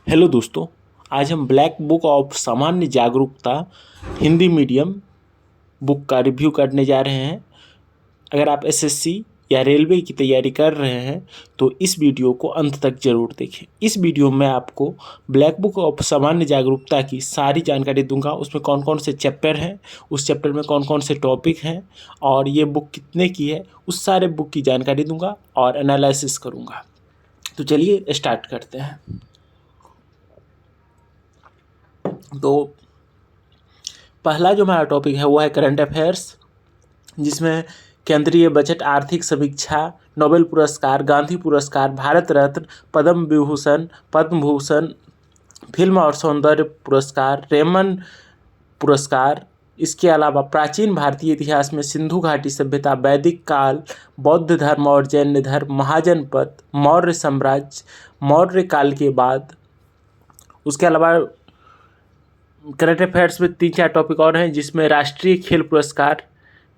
Hello दोस्तों, आज हम ब्लैक बुक ऑफ सामान्य जागरूकता हिंदी मीडियम बुक का रिव्यू करने जा रहे हैं। अगर आप एसएससी या रेलवे की तैयारी कर रहे हैं तो इस वीडियो को अंत तक जरूर देखें। इस वीडियो में आपको ब्लैक बुक ऑफ सामान्य जागरूकता की सारी जानकारी दूंगा। उसमें कौन कौन से चैप्टर हैं, उस चैप्टर में कौन कौन से टॉपिक हैं और ये बुक कितने की है, उस सारे बुक की जानकारी दूंगा और एनालिसिस करूँगा। तो चलिए स्टार्ट करते हैं। तो पहला जो हमारा टॉपिक है वो है करंट अफेयर्स, जिसमें केंद्रीय बजट, आर्थिक समीक्षा, नोबेल पुरस्कार, गांधी पुरस्कार, भारत रत्न, पद्म विभूषण, पद्म भूषण, फिल्म और सौंदर्य पुरस्कार, रेमन पुरस्कार, इसके अलावा प्राचीन भारतीय इतिहास में सिंधु घाटी सभ्यता, वैदिक काल, बौद्ध धर्म और जैन धर्म, महाजनपद, मौर्य साम्राज्य, मौर्य काल के बाद। उसके अलावा करंट अफेयर्स में 3-4 टॉपिक और हैं, जिसमें राष्ट्रीय खेल पुरस्कार,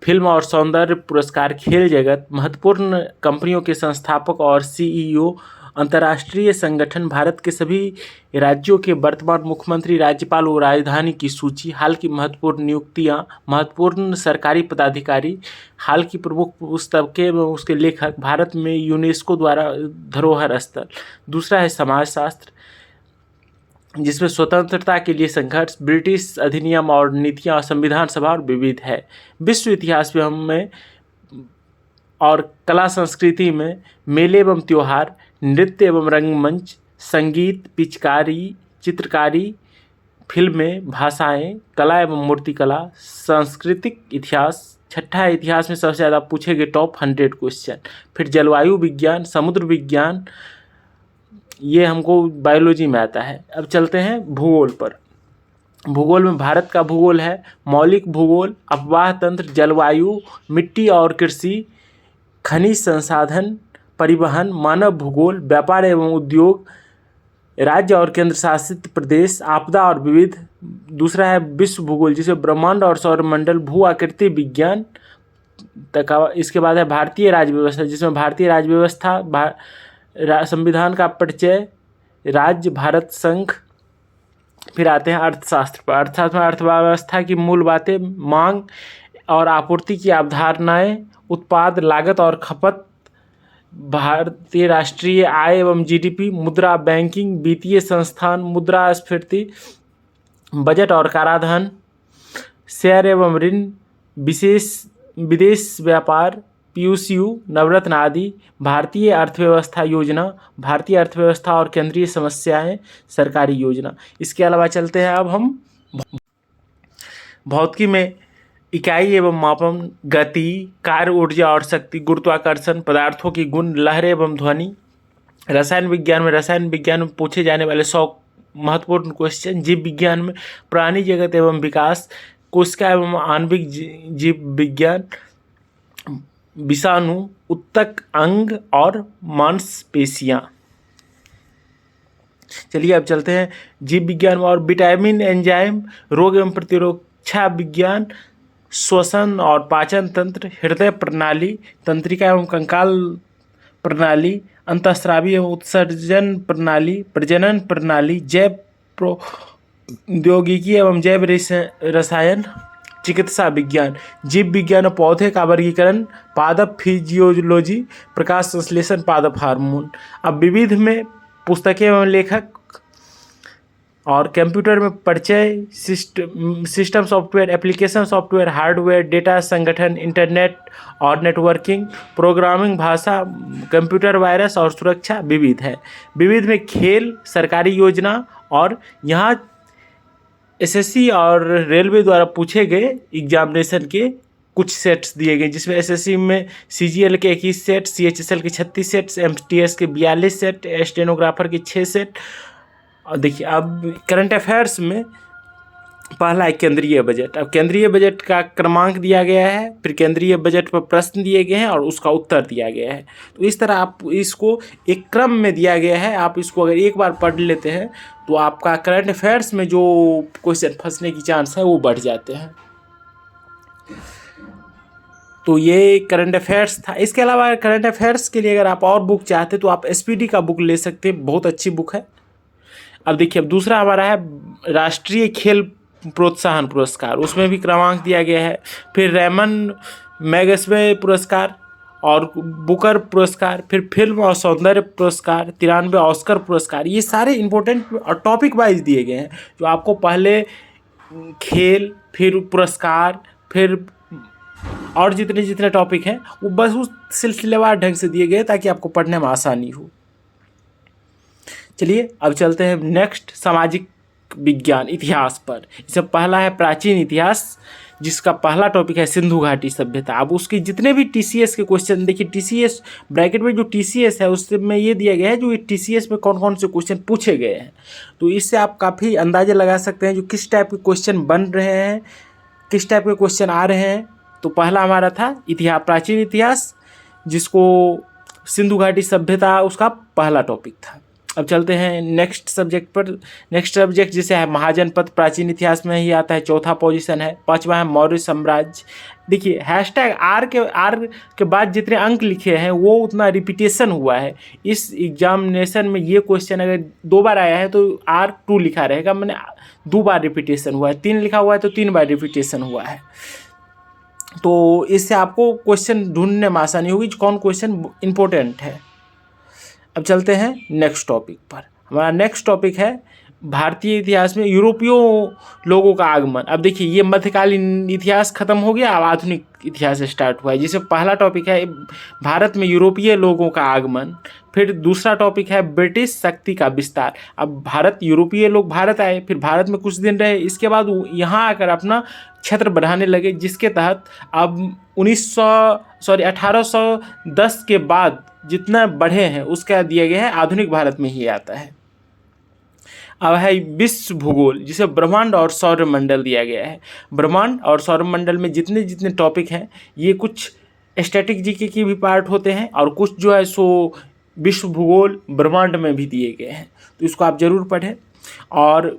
फिल्म और सौंदर्य पुरस्कार, खेल जगत, महत्वपूर्ण कंपनियों के संस्थापक और सीईओ, अंतर्राष्ट्रीय संगठन, भारत के सभी राज्यों के वर्तमान मुख्यमंत्री, राज्यपाल और राजधानी की सूची, हाल की महत्वपूर्ण नियुक्तियां, महत्वपूर्ण सरकारी पदाधिकारी, हाल की प्रमुख पुस्तकें एवं उसके लेखक, भारत में यूनेस्को द्वारा धरोहर स्थल। दूसरा है समाजशास्त्र, जिसमें स्वतंत्रता के लिए संघर्ष, ब्रिटिश अधिनियम और नीतियां और संविधान सभा और विविध है। विश्व इतिहास में और कला संस्कृति में मेले एवं त्योहार, नृत्य एवं रंगमंच, संगीत, पिचकारी, चित्रकारी, फिल्में, भाषाएं, कला एवं मूर्तिकला, सांस्कृतिक इतिहास। छठा है इतिहास में सबसे ज़्यादा पूछे गए टॉप 100 क्वेश्चन। फिर जलवायु विज्ञान, समुद्र विज्ञान, ये हमको बायोलॉजी में आता है। अब चलते हैं भूगोल पर। भूगोल में भारत का भूगोल है मौलिक भूगोल, अपवाह तंत्र, जलवायु, मिट्टी और कृषि, खनिज संसाधन, परिवहन, मानव भूगोल, व्यापार एवं उद्योग, राज्य और केंद्र शासित प्रदेश, आपदा और विविध। दूसरा है विश्व भूगोल, जिसमें ब्रह्मांड और सौरमंडल, भू आकृति विज्ञान तक। इसके बाद है भारतीय राज्य व्यवस्था, जिसमें भारतीय राज्य व्यवस्था, संविधान का परिचय, राज्य, भारत संघ। फिर आते हैं अर्थशास्त्र पर। अर्थशास्त्र में अर्थव्यवस्था की मूल बातें, मांग और आपूर्ति की अवधारणाएं, उत्पाद, लागत और खपत, भारतीय राष्ट्रीय आय एवं जीडीपी, मुद्रा, बैंकिंग, वित्तीय संस्थान, मुद्रास्फीति, बजट और कराधान, शेयर एवं ऋण, विदेश व्यापार, पीयूसीयू, नवरत्न आदि, भारतीय अर्थव्यवस्था योजना, भारतीय अर्थव्यवस्था और केंद्रीय समस्याएं, सरकारी योजना। इसके अलावा चलते हैं अब हम भौतिकी में इकाई एवं मापन, गति, कार्य, ऊर्जा और शक्ति, गुरुत्वाकर्षण, पदार्थों की गुण, लहर एवं ध्वनि। रसायन विज्ञान में पूछे जाने वाले 100 महत्वपूर्ण क्वेश्चन। जीव विज्ञान में प्राणी जगत एवं विकास, कोशिका एवं आणविक जीव विज्ञान, विषाणु, उत्तक, अंग और मांसपेशियां। चलिए अब चलते हैं जीव विज्ञान में और विटामिन, एंजाइम, रोग एवं प्रतिरक्षा विज्ञान, श्वसन और पाचन तंत्र, हृदय प्रणाली, तंत्रिका एवं कंकाल प्रणाली, अंतःस्रावी एवं उत्सर्जन प्रणाली, प्रजनन प्रणाली, जैव प्रौद्योगिकी एवं जैव रसायन, चिकित्सा विज्ञान, जीव विज्ञान और पौधे का वर्गीकरण, पादप फिजियोलॉजी, प्रकाश संश्लेषण, पादप हार्मोन। अब विविध में पुस्तकें एवं लेखक और कंप्यूटर में परिचय, system software, application software, hardware, data संगठन, इंटरनेट और नेटवर्किंग, प्रोग्रामिंग भाषा, कंप्यूटर, वायरस और सुरक्षा। विविध है। विविध में खेल, सरकारी योजना और यहाँ एसएससी और रेलवे द्वारा पूछे गए एग्जामिनेशन के कुछ सेट्स दिए गए, जिसमें एसएससी में सीजीएल के 21 सेट, सीएचएसएल के 36 सेट, एमटीएस के 42 सेट, स्टेनोग्राफर के 6 सेट। और देखिए अब करंट अफेयर्स में पहला है केंद्रीय बजट। अब केंद्रीय बजट का क्रमांक दिया गया है, फिर केंद्रीय बजट पर प्रश्न दिए गए हैं और उसका उत्तर दिया गया है। तो इस तरह आप इसको एक क्रम में दिया गया है। आप इसको अगर एक बार पढ़ लेते हैं तो आपका करंट अफेयर्स में जो क्वेश्चन फंसने की चांस है वो बढ़ जाते हैं। तो ये करंट अफेयर्स था। इसके अलावा करंट अफेयर्स के लिए अगर आप और बुक चाहते तो आप एसपीडी का बुक ले सकते हैं, बहुत अच्छी बुक है। अब देखिए, अब दूसरा हमारा है राष्ट्रीय खेल प्रोत्साहन पुरस्कार, उसमें भी क्रमांक दिया गया है। फिर रेमन मैगसेसे पुरस्कार और बुकर पुरस्कार, फिर फिल्म और सौंदर्य पुरस्कार, 93 ऑस्कर पुरस्कार, ये सारे इंपॉर्टेंट और टॉपिक वाइज दिए गए हैं, जो आपको पहले खेल, फिर पुरस्कार, फिर और जितने जितने टॉपिक हैं वो बस उस सिलसिलेवार ढंग से दिए गए ताकि आपको पढ़ने में आसानी हो। चलिए अब चलते हैं नेक्स्ट, सामाजिक विज्ञान इतिहास पर। इसमें पहला है प्राचीन इतिहास, जिसका पहला टॉपिक है सिंधु घाटी सभ्यता। अब उसके जितने भी टीसीएस के क्वेश्चन, देखिए टीसीएस ब्रैकेट में जो टीसीएस है उसमें ये दिया गया है जो टीसीएस में कौन कौन से क्वेश्चन पूछे गए हैं, तो इससे आप काफ़ी अंदाज़ा लगा सकते हैं जो किस टाइप के क्वेश्चन बन रहे हैं, किस टाइप के क्वेश्चन आ रहे हैं। तो पहला हमारा था इतिहास, प्राचीन इतिहास, जिसको सिंधु घाटी सभ्यता उसका पहला टॉपिक था। अब चलते हैं नेक्स्ट सब्जेक्ट पर। नेक्स्ट सब्जेक्ट जिसे है महाजनपद, प्राचीन इतिहास में ही आता है, चौथा पोजीशन है। पांचवा है मौर्य साम्राज्य। देखिए हैशटैग आर के बाद जितने अंक लिखे हैं वो उतना रिपीटेशन हुआ है। इस एग्जामिनेशन में ये क्वेश्चन अगर 2 बार आया है तो R2 लिखा रहेगा, मैंने 2 बार रिपीटेशन हुआ है। 3 लिखा हुआ है तो 3 बार रिपीटेशन हुआ है। तो इससे आपको क्वेश्चन ढूंढने में आसानी होगी कौन क्वेश्चन इंपॉर्टेंट है। अब चलते हैं नेक्स्ट टॉपिक पर। हमारा नेक्स्ट टॉपिक है भारतीय इतिहास में यूरोपीय लोगों का आगमन। अब देखिए ये मध्यकालीन इतिहास खत्म हो गया, अब आधुनिक इतिहास स्टार्ट हुआ है, जिसे पहला टॉपिक है भारत में यूरोपीय लोगों का आगमन। फिर दूसरा टॉपिक है ब्रिटिश शक्ति का विस्तार। अब यूरोपीय लोग भारत आए, फिर भारत में कुछ दिन रहे, इसके बाद यहाँ आकर अपना क्षेत्र बढ़ाने लगे, जिसके तहत अब 1810 के बाद जितना बढ़े हैं उसका दिया गया है आधुनिक भारत में ही आता है। अब है विश्व भूगोल, जिसे ब्रह्मांड और सौरमंडल दिया गया है। ब्रह्मांड और सौरमंडल में जितने जितने टॉपिक हैं ये कुछ स्टैटिक जीके की भी पार्ट होते हैं और कुछ जो है सो विश्व भूगोल ब्रह्मांड में भी दिए गए हैं, तो इसको आप जरूर पढ़ें। और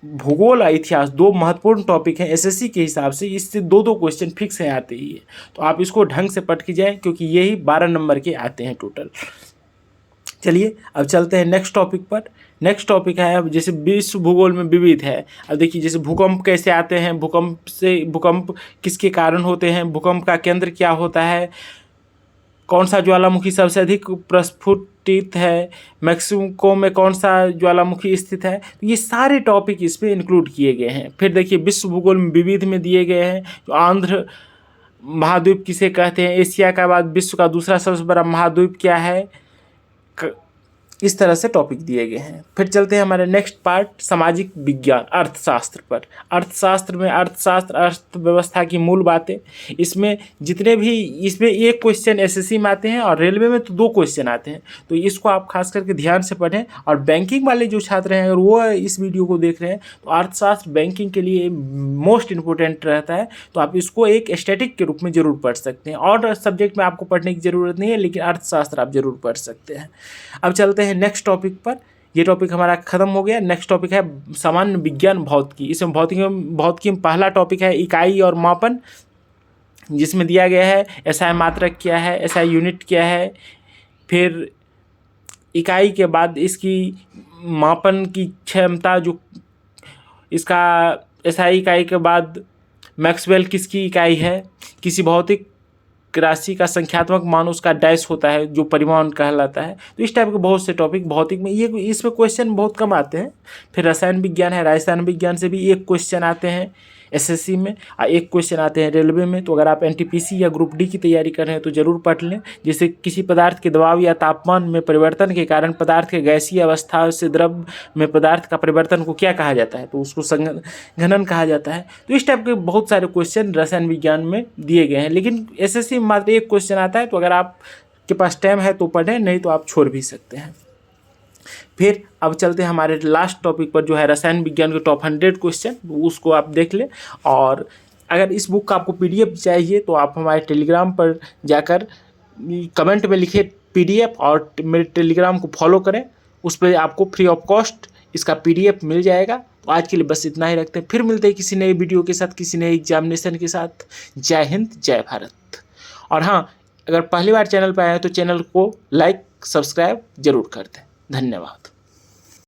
भूगोल और इतिहास 2 महत्वपूर्ण टॉपिक हैं एसएससी के हिसाब से, इससे 2-2 क्वेश्चन फिक्स है आते ही है, तो आप इसको ढंग से पढ़ के जाएं क्योंकि यही 12 नंबर के आते हैं टोटल। चलिए अब चलते हैं नेक्स्ट टॉपिक पर। नेक्स्ट टॉपिक है अब जैसे विश्व भूगोल में विविध है। अब देखिए जैसे भूकंप कैसे आते हैं, भूकंप किसके कारण होते हैं, भूकंप का केंद्र क्या होता है, कौन सा ज्वालामुखी सबसे अधिक प्रस्फुटित है, मैक्सिको में कौन सा ज्वालामुखी स्थित है, तो ये सारे टॉपिक इसमें इंक्लूड किए गए हैं। फिर देखिए विश्व भूगोल में विविध में दिए गए हैं तो आंध्र महाद्वीप किसे कहते हैं, एशिया का बाद विश्व का दूसरा सबसे बड़ा महाद्वीप क्या है, इस तरह से टॉपिक दिए गए हैं। फिर चलते हैं हमारे नेक्स्ट पार्ट सामाजिक विज्ञान अर्थशास्त्र पर। अर्थशास्त्र में अर्थशास्त्र अर्थव्यवस्था की मूल बातें, इसमें जितने भी इसमें एक क्वेश्चन एसएससी में आते हैं और रेलवे में तो 2 क्वेश्चन आते हैं, तो इसको आप खास करके ध्यान से पढ़ें। और बैंकिंग वाले जो छात्र हैं अगर वो इस वीडियो को देख रहे हैं तो अर्थशास्त्र बैंकिंग के लिए मोस्ट इंपॉर्टेंट रहता है, तो आप इसको एक स्टैटिक के रूप में जरूर पढ़ सकते हैं। और सब्जेक्ट में आपको पढ़ने की ज़रूरत नहीं है, लेकिन अर्थशास्त्र आप जरूर पढ़ सकते हैं। अब चलते हैं नेक्स्ट टॉपिक पर। ये टॉपिक हमारा खत्म हो गया। नेक्स्ट टॉपिक है सामान्य विज्ञान भौतिकी। इसमें भौतिकी में पहला टॉपिक है इकाई और मापन, जिसमें दिया गया है एसआई मात्रक क्या है, एसआई यूनिट क्या है, फिर इकाई के बाद इसकी मापन की क्षमता, जो इसका एसआई इकाई के बाद मैक्सवेल किसकी इकाई है, किसी भौतिक राशि का संख्यात्मक मान उसका डैश होता है जो परिमाण कहलाता है। तो इस टाइप के बहुत से टॉपिक भौतिक में ये इसमें क्वेश्चन बहुत कम आते हैं। फिर रसायन विज्ञान है, रसायन विज्ञान से भी 1 क्वेश्चन आते हैं एसएससी में और 1 क्वेश्चन आते हैं रेलवे में। तो अगर आप एनटीपीसी या ग्रुप डी की तैयारी कर रहे हैं तो जरूर पढ़ लें। जैसे किसी पदार्थ के दबाव या तापमान में परिवर्तन के कारण पदार्थ के गैसीय अवस्था से द्रव में पदार्थ का परिवर्तन को क्या कहा जाता है, तो उसको संघनन कहा जाता है। तो इस टाइप के बहुत सारे क्वेश्चन रसायन विज्ञान में दिए गए हैं, लेकिन एसएससी में मात्र 1 क्वेश्चन आता है। तो अगर आपके पास टाइम है तो पढ़ें, नहीं तो आप छोड़ भी सकते हैं। फिर अब चलते हैं हमारे लास्ट टॉपिक पर, जो है रसायन विज्ञान के टॉप 100 क्वेश्चन, उसको आप देख लें। और अगर इस बुक का आपको पीडीएफ चाहिए तो आप हमारे टेलीग्राम पर जाकर कमेंट में लिखे पीडीएफ और मेरे टेलीग्राम को फॉलो करें, उस पर आपको फ्री ऑफ कॉस्ट इसका पीडीएफ मिल जाएगा। तो आज के लिए बस इतना ही रखते हैं, फिर मिलते हैं किसी नए वीडियो के साथ, किसी नए एग्जामिनेशन के साथ। जय हिंद, जय भारत। और हाँ, अगर पहली बार चैनल पर आए हैं तो चैनल को लाइक सब्सक्राइब जरूर कर दें। धन्यवाद।